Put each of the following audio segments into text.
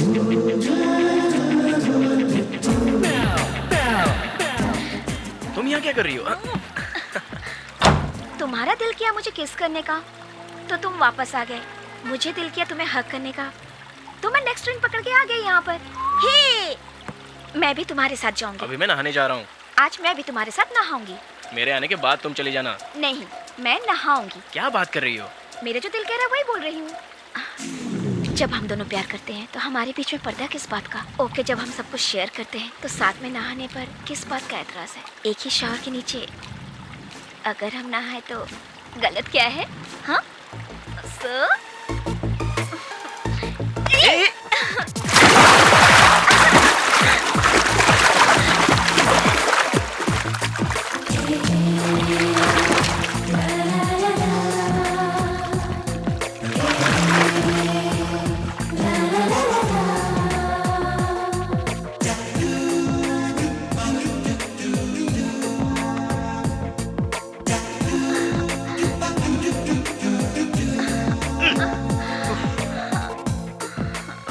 तुम यहाँ क्या कर रही हो? तुम्हारा दिल किया मुझे किस करने का, तो तुम वापस आ गए। मुझे दिल किया तुम्हें हक करने का, तो मैं नेक्स्ट ट्रेन पकड़ के आ गई यहाँ पर। हे, मैं भी तुम्हारे साथ जाऊंगी। अभी मैं नहाने जा रहा हूँ। आज मैं भी तुम्हारे साथ नहाऊंगी। मेरे आने के बाद तुम चली जाना। नहीं, मैं नहाऊंगी। क्या बात कर रही हो? मेरे जो दिल कह रहा है वही बोल रही हूँ। जब हम दोनों प्यार करते हैं तो हमारे बीच में पर्दा किस बात का? ओके, जब हम सब कुछ शेयर करते हैं तो साथ में नहाने पर किस बात का एतराज है? एक ही शावर के नीचे अगर हम नहाए तो गलत क्या है? हाँ?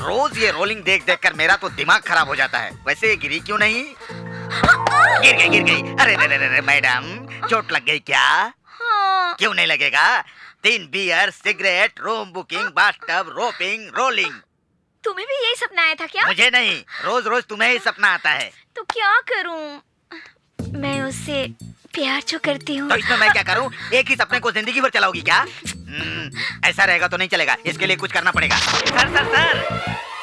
रोज ये रोलिंग देख देख कर मेरा तो दिमाग खराब हो जाता है। वैसे ये गिरी क्यों नहीं? गिर गई। अरे रे रे रे मैडम, चोट लग गई क्या? हाँ। क्यों नहीं लगेगा? 3 beer, cigarette, room booking, bathtub, roping, rolling. तुम्हें भी यही सपना आया था क्या? मुझे नहीं, रोज रोज तुम्हें ही सपना आता है। तो क्या करूं? मैं उससे प्यार जो करती हूँ। तो इसमें मैं क्या करूं? एक ही सपने को जिंदगी भर चलाओगी क्या? ऐसा रहेगा तो नहीं चलेगा, इसके लिए कुछ करना पड़ेगा। सर,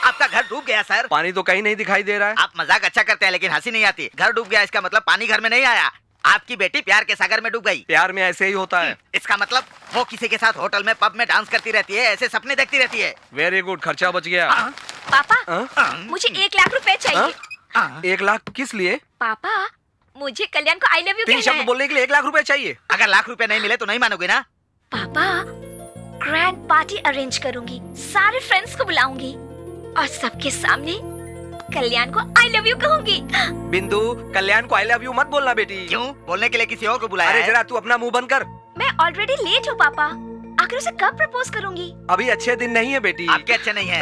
आपका घर डूब गया सर। पानी तो कहीं नहीं दिखाई दे रहा है। आप मजाक अच्छा करते हैं लेकिन हंसी नहीं आती। घर डूब गया इसका मतलब पानी घर में नहीं आया। आपकी बेटी प्यार के सागर में डूब गई। प्यार में ऐसे ही होता है। इसका मतलब वो किसी के साथ होटल में पब में डांस करती रहती है, ऐसे सपने देखती रहती है। वेरी गुड, खर्चा बच गया। पापा, मुझे 1 लाख रुपए चाहिए। 1 लाख किस लिए? पापा, मुझे कल्याण को आई लव यू 3 कहना शब्द है। बोलने के लिए 1 लाख रुपए चाहिए? अगर लाख रुपए नहीं मिले तो नहीं मानोगे ना? पापा, ग्रैंड पार्टी अरेंज करूंगी, सारे फ्रेंड्स को बुलाऊंगी और सबके सामने कल्याण को आई लव यू कहूंगी। बिंदु, कल्याण को आई लव यू मत बोलना बेटी। क्यों? बोलने के लिए किसी और को बुलाया अरे है? जरा तू अपना मुंह बंद कर। मैं ऑलरेडी लेट हूँ पापा। आखिर उसे कब प्रपोज करूंगी? अभी अच्छे दिन नहीं है बेटी। आपके अच्छे नहीं है।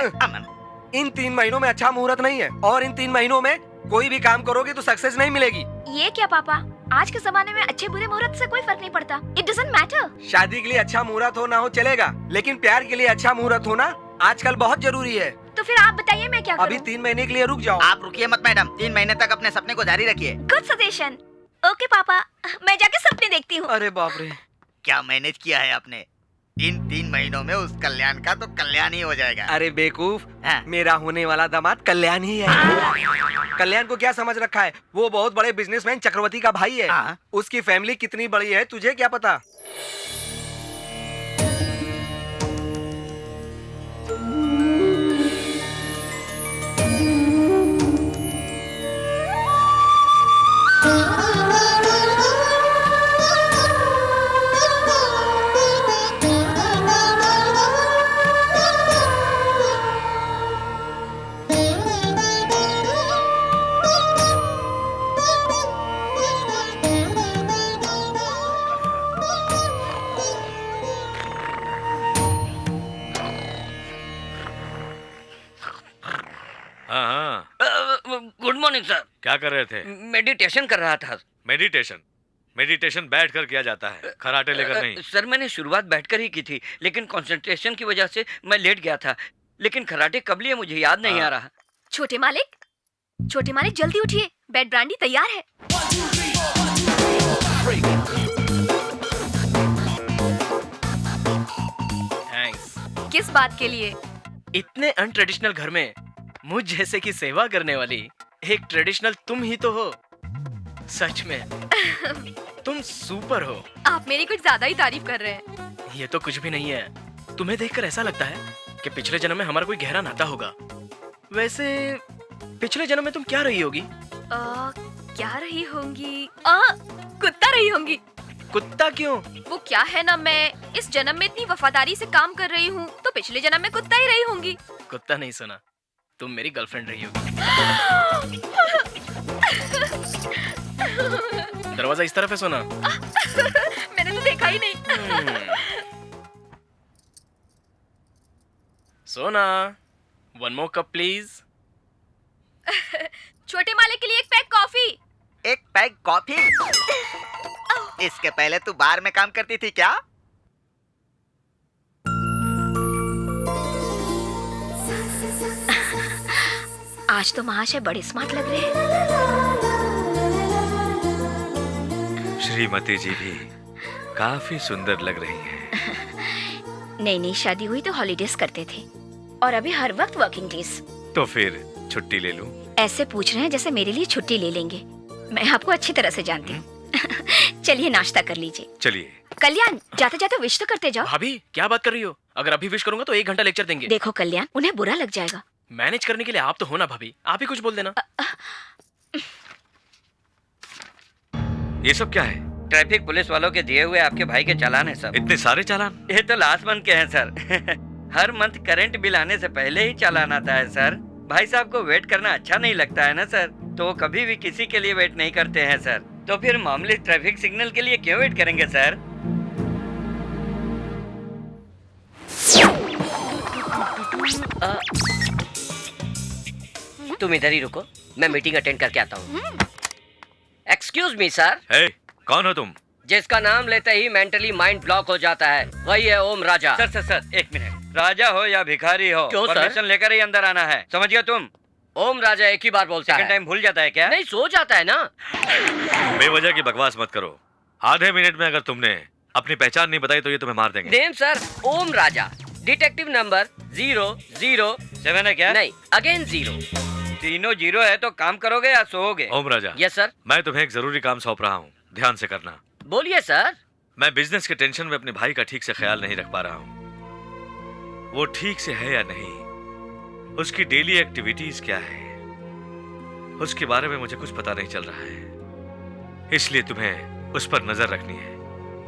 इन 3 महीनों में अच्छा मुहूर्त नहीं है और इन 3 महीनों में कोई भी काम करोगे तो सक्सेस नहीं मिलेगी। ये क्या पापा? आज के जमाने में अच्छे बुरे मुहूर्त से कोई फर्क नहीं पड़ता। It doesn't matter. शादी के लिए अच्छा मुहूर्त हो ना हो चलेगा, लेकिन प्यार के लिए अच्छा मुहूर्त होना आजकल बहुत जरूरी है। तो फिर आप बताइए मैं क्या करूं? अभी 3 महीने के लिए रुक जाओ। आप रुकिए मत मैडम, 3 महीने तक अपने सपने को जारी रखिए। Good suggestion. ओके पापा, मैं जाके सपने देखती हूँ। अरे बाप रे, क्या मैनेज किया है आपने? इन 3 महीनों में उस कल्याण का तो कल्याण ही हो जाएगा। अरे बेवकूफ, हाँ। मेरा होने वाला दामाद कल्याण ही है। कल्याण को क्या समझ रखा है? वो बहुत बड़े बिजनेसमैन चक्रवर्ती का भाई है। हाँ। उसकी फैमिली कितनी बड़ी है तुझे क्या पता? हाँ, गुड मॉर्निंग सर। क्या कर रहे थे? मेडिटेशन कर रहा था। मेडिटेशन बैठकर किया जाता है, खराटे लेकर नहीं। सर मैंने शुरुआत बैठकर ही की थी, लेकिन कंसंट्रेशन की वजह से मैं लेट गया था। लेकिन खराटे कब लिए मुझे याद नहीं आ रहा। छोटे मालिक जल्दी उठिए, बेड ब्रांडी तैयार है। थैंक्स। किस बात के लिए? इतने अनट्रेडिशनल घर में मुझ जैसे की सेवा करने वाली एक ट्रेडिशनल तुम ही तो हो। सच में तुम सुपर हो। आप मेरी कुछ ज्यादा ही तारीफ कर रहे हैं। ये तो कुछ भी नहीं है। तुम्हें देखकर ऐसा लगता है कि पिछले जन्म में हमारा कोई गहरा नाता होगा। वैसे पिछले जन्म में तुम क्या रही होगी? क्या रही होंगी? कुत्ता रही होंगी। कुत्ता क्यों? वो क्या है ना, मैं इस जन्म में इतनी वफादारी से काम कर रही हूँ, तो पिछले जन्म में कुत्ता ही रही होंगी। कुत्ता नहीं सुना, तुम मेरी गर्लफ्रेंड रही होगी। दरवाजा इस तरफ है सोना। मैंने तो देखा ही नहीं। सोना, वन मोर कप प्लीज। छोटे मालिक के लिए एक पैक कॉफी। एक पैक कॉफी? इसके पहले तू बार में काम करती थी क्या? आज तो महाशय बड़े स्मार्ट लग रहे हैं। श्रीमती जी भी काफी सुंदर लग रही हैं। नई नई शादी हुई तो हॉलीडेज करते थे और अभी हर वक्त वर्किंग डेज। तो फिर छुट्टी ले लूं? ऐसे पूछ रहे हैं जैसे मेरे लिए छुट्टी ले लेंगे। मैं आपको अच्छी तरह से जानती हूँ। चलिए नाश्ता कर लीजिए। चलिए। कल्याण, जाते जाते विश तो करते जाओ। भाभी क्या बात कर रही हो? अगर अभी विश करूंगा तो 1 घंटा लेक्चर देंगे। देखो कल्याण, उन्हें बुरा लग जाएगा। मैनेज करने के लिए आप तो हो ना भाभी, आप ही कुछ बोल देना। ये सब क्या है? ट्रैफिक पुलिस वालों के दिए हुए आपके भाई के चालान है सर। इतने सारे चालान? ये तो लास्ट मंथ के हैं सर। हर मंथ करंट बिल आने से पहले ही चालान आता है सर। भाई साहब को वेट करना अच्छा नहीं लगता है ना सर, तो वो कभी भी किसी के लिए वेट नहीं करते हैं सर। तो फिर मामूली ट्रैफिक सिग्नल के लिए क्यों वेट करेंगे सर? तुम इधर ही रुको, मैं मीटिंग अटेंड करके आता हूँ। Excuse me sir. हे, कौन हो तुम? जिसका नाम लेते ही मेंटली माइंड ब्लॉक हो जाता है वही है ओम राजा। सर सर सर एक मिनट, राजा हो या भिखारी हो, क्यों सर? परमिशन लेकर ही अंदर आना है, समझ गए तुम? ओम राजा एक ही बार बोलता सेकंड है। टाइम भूल जाता है क्या? नहीं, सो जाता है ना। बेवजह की बकवास मत करो। आधे मिनट में अगर तुमने अपनी पहचान नहीं बताई तो ये तुम्हें मार देंगे। नेम सर ओम राजा, डिटेक्टिव नंबर 007 है क्या? नहीं, अगेन 0। तीनों 0 है तो काम करोगे या सोओगे? ओम राजा, यस सर। मैं तुम्हें एक जरूरी काम सौंप रहा हूँ, ध्यान से करना। बोलिए सर। मैं बिजनेस के टेंशन में अपने भाई का ठीक से ख्याल नहीं रख पा रहा हूँ। वो ठीक से है या नहीं, उसकी डेली एक्टिविटीज क्या है, उसके बारे में मुझे कुछ पता नहीं चल रहा है। इसलिए तुम्हें उस पर नजर रखनी है।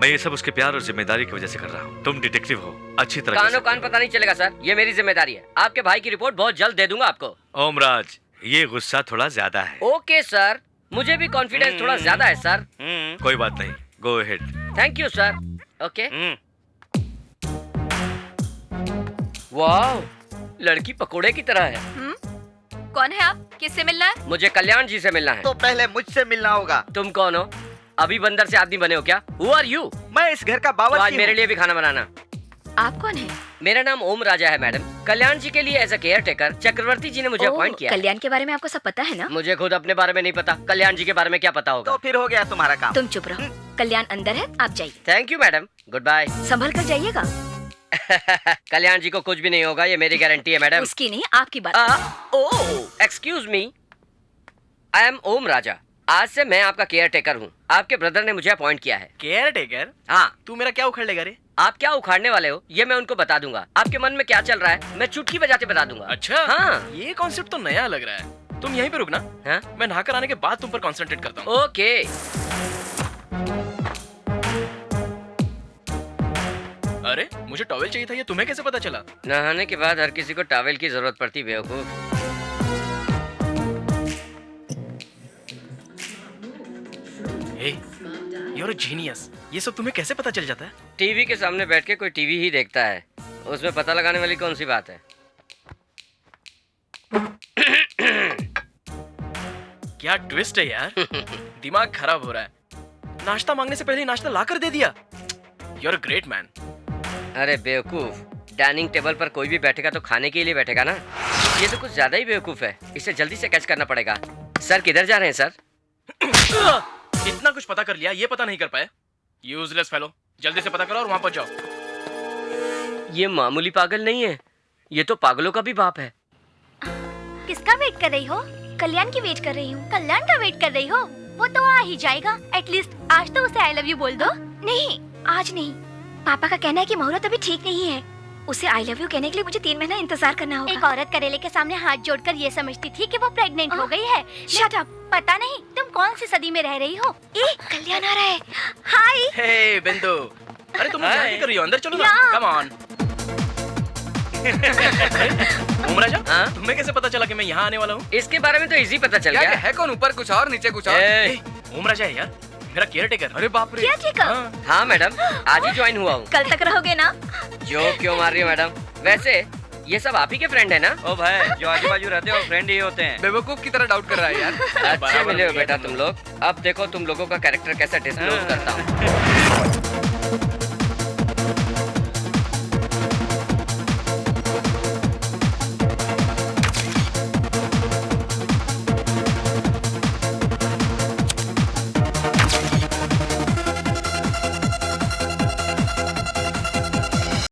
मैं ये सब उसके प्यार और जिम्मेदारी की वजह से कर रहा हूँ। तुम डिटेक्टिव हो, अच्छी तरह कानो कान पता नहीं चलेगा सर, ये मेरी जिम्मेदारी है। आपके भाई की रिपोर्ट बहुत जल्द दे दूंगा आपको। ओमराज, ये गुस्सा थोड़ा ज्यादा है। ओके सर, मुझे भी कॉन्फिडेंस थोड़ा ज्यादा है सर। कोई बात नहीं, go ahead. Thank you sir. Okay. वाह, लड़की पकोड़े की तरह है। कौन है आप? किससे मिलना है? मुझे कल्याण जी से मिलना है। तो पहले मुझसे मिलना होगा। तुम कौन हो? अभी बंदर से आदमी बने हो क्या? Who are you? मैं इस घर का तो आज बावर्ची मेरे हूँ। लिए भी खाना बनाना। आप कौन है? मेरा नाम ओम राजा है मैडम। कल्याण जी के लिए एज अ केयर टेकर चक्रवर्ती जी ने मुझे अपॉइंट किया है। कल्याण के बारे में आपको सब पता है ना? मुझे खुद अपने बारे में नहीं पता, कल्याण जी के बारे में क्या पता होगा? तो फिर हो गया तुम्हारा काम। तुम चुप रहो। कल्याण अंदर है, आप जाइए। Thank you madam, goodbye. संभल कर जाइएगा। कल्याण जी को कुछ भी नहीं होगा, ये मेरी गारंटी है मैडम। उसकी नहीं, आपकी बात। ओह, एक्सक्यूज मी, आई एम ओम राजा। आज से मैं आपका केयर टेकर हूँ। आपके ब्रदर ने मुझे अपॉइंट किया है। Care taker? हाँ। तू मेरा क्या उखड़ लेगा रे? आप क्या उखाड़ने वाले हो ये मैं उनको बता दूंगा। आपके मन में क्या चल रहा है मैं चुटकी बजाते बता दूंगा। अच्छा, हाँ। ये कॉन्सेप्ट तो नया लग रहा है। तुम यहीं पे रुकना, हाँ? मैं नहाकर आने के बाद तुम पर कंसंट्रेट करता हूँ। ओके। अरे मुझे टॉवेल चाहिए था, ये तुम्हें कैसे पता चला? नहाने के बाद हर किसी को टॉवेल की जरूरत पड़ती बेवकूफ। हे, you're a genius। ये सब तुम्हें कैसे पता चल जाता है? टीवी के सामने बैठ के कोई टीवी ही देखता है, उसमें पता लगाने वाली कौन सी बात है? क्या ट्विस्ट है यार। दिमाग खराब हो रहा है। नाश्ता मांगने से पहले ही नाश्ता लाकर दे दिया। You're a great man। अरे बेवकूफ, डाइनिंग टेबल पर कोई भी बैठेगा तो खाने के लिए बैठेगा ना। ये तो कुछ ज्यादा ही बेवकूफ है, इसे जल्दी से कैच करना पड़ेगा। सर किधर जा रहे हैं सर? इतना कुछ पता कर लिया, ये पता नहीं कर पाए। यूजलेस फेलो, जल्दी से पता करो और वहां पहुंच जाओ। ये मामूली पागल नहीं है, ये तो पागलों का भी बाप है। किसका वेट कर रही हो? कल्याण की वेट कर रही हूँ। कल्याण का वेट कर रही हो? वो तो आ ही जाएगा। एटलीस्ट आज तो उसे आई लव यू बोल दो। नहीं, आज नहीं। पापा का कहना है कि मुहूर्त अभी ठीक नहीं है। उसे आई लव यू कहने के लिए मुझे 3 महीना इंतजार करना होगा। एक औरत करेले के सामने हाथ जोड़कर ये समझती थी कि वो प्रेग्नेंट हो गई है। Shut up. पता नहीं तुम कौन सी सदी में रह रही हो। कल्याण आ रहा है। हाय। हे बिंदु, अरे तुम यहाँ क्या कर रही हो? अंदर चलो ना। Come on. ओम राजा, हाँ? तुम्हें कैसे पता चला कि मैं यहाँ आने वाला हूँ? इसके बारे में तो इजी पता चल गया। है कौन? ऊपर कुछ और, नीचे कुछ और। ए, ओम राजा है यार, मेरा केयर टेकर। अरे बाप रे। क्या ठीक है? हाँ। हाँ मैडम, आज ही ज्वाइन हुआ हूँ। कल तक रहोगे ना? जो क्यों मार रही हो मैडम? वैसे ये सब आप ही के फ्रेंड है ना? ओ भाई, जो आजू बाजू रहते हैं वो फ्रेंड ही होते हैं। बेवकूफ की तरह डाउट कर रहा है यार। अच्छे मिले हो बेटा तुम लोग। अब देखो तुम लोगों का कैरेक्टर कैसे डिस्क्लोज करता हूँ।